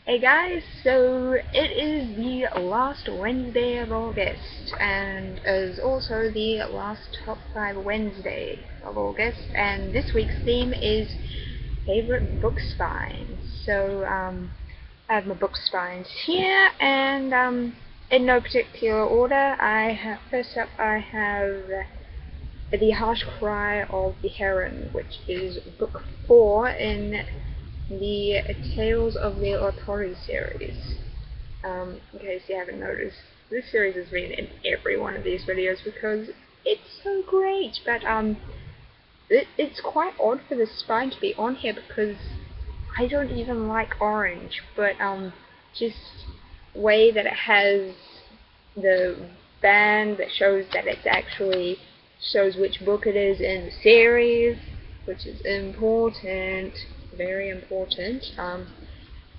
Hey guys, so it is the last Wednesday of August, and is also the last Top 5 Wednesday of August, and this week's theme is favorite book spines. So, I have my book spines here, and in no particular order, first up I have The Harsh Cry of the Heron, which is book 4 in the Tales of the Authority series. In case you haven't noticed, this series has been in every one of these videos because it's so great, but it's quite odd for the spine to be on here because I don't even like orange, but just way that it has the band that shows that it's actually shows which book it is in the series, which is important, very important.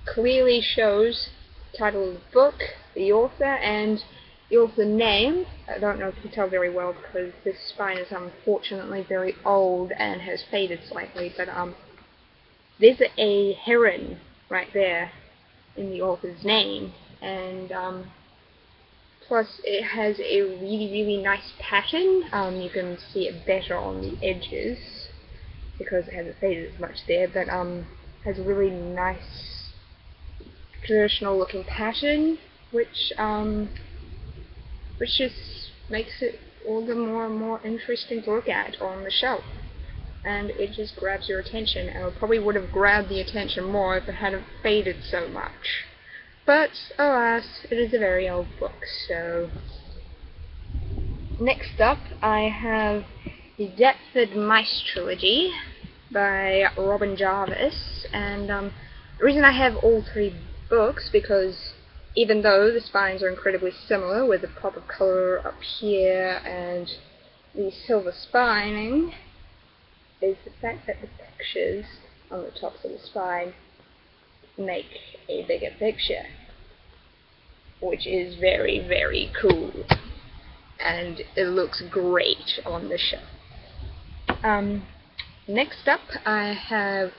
Clearly shows the title of the book, the author, and the author name. I don't know if you can tell very well because this spine is unfortunately very old and has faded slightly, but there's a heron right there in the author's name, and plus it has a really nice pattern. You can see it better on the edges because it hasn't faded as much there, but has a really nice traditional looking pattern, which just makes it all the more interesting to look at on the shelf. And it just grabs your attention, and it probably would have grabbed the attention more if it hadn't faded so much. But alas, it is a very old book. So next up I have the Deptford Mice trilogy by Robin Jarvis, and the reason I have all three books because even though the spines are incredibly similar with the pop of colour up here and the silver spining, is the fact that the pictures on the tops of the spine make a bigger picture, which is very cool, and it looks great on the shelf. Next up I have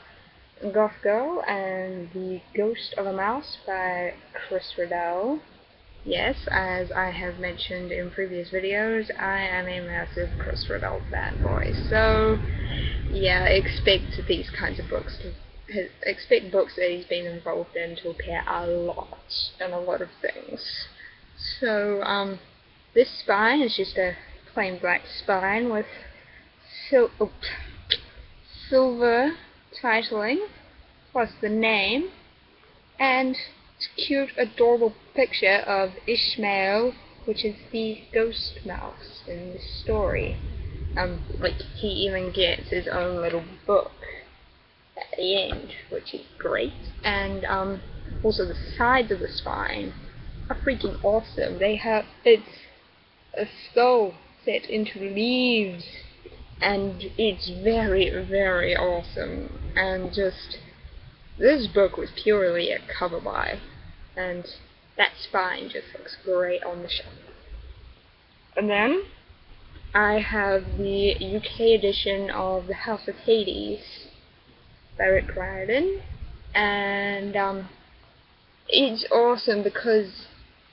Goth Girl and the Ghost of a Mouse by Chris Riddell. Yes, as I have mentioned in previous videos, I am a massive Chris Riddell fanboy, so yeah, expect these kinds of books expect books that he's been involved in to appear a lot in a lot of things. So this spine is just a plain black spine with silver titling plus the name and a cute adorable picture of Ishmael, which is the ghost mouse in the story. Like he even gets his own little book at the end, which is great. And also the sides of the spine are freaking awesome. It's a skull set into leaves, and it's very awesome. And just this book was purely a cover buy, and that spine just looks great on the shelf. And then I have the UK edition of The House of Hades by Rick Riordan, and it's awesome because,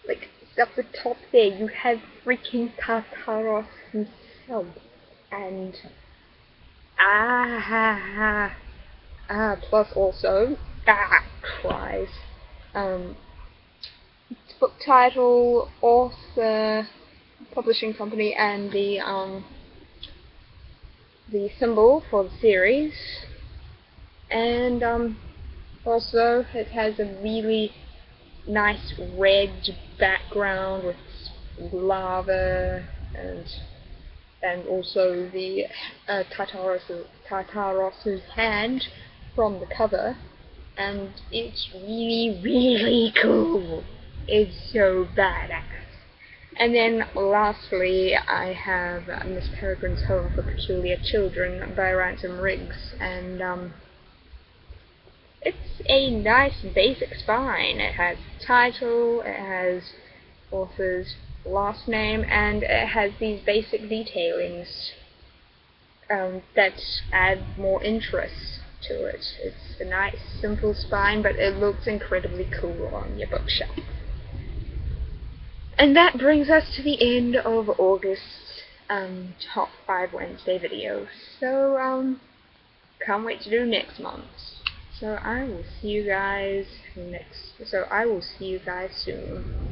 like, up the top there you have freaking Tartaros himself, and plus also cries. Book title, author, publishing company, and the symbol for the series. And also it has a really nice red background with lava, and also the Tartaros's hand from the cover, and it's really cool. It's so badass. And then lastly I have Miss Peregrine's Home for Peculiar Children by Ransom Riggs, and it's a nice basic spine. It has title, it has author's last name, and it has these basic detailings that add more interest to it. It's a nice, simple spine, but it looks incredibly cool on your bookshelf. And that brings us to the end of August's Top 5 Wednesday video. So, can't wait to do next month. So I will see you guys soon.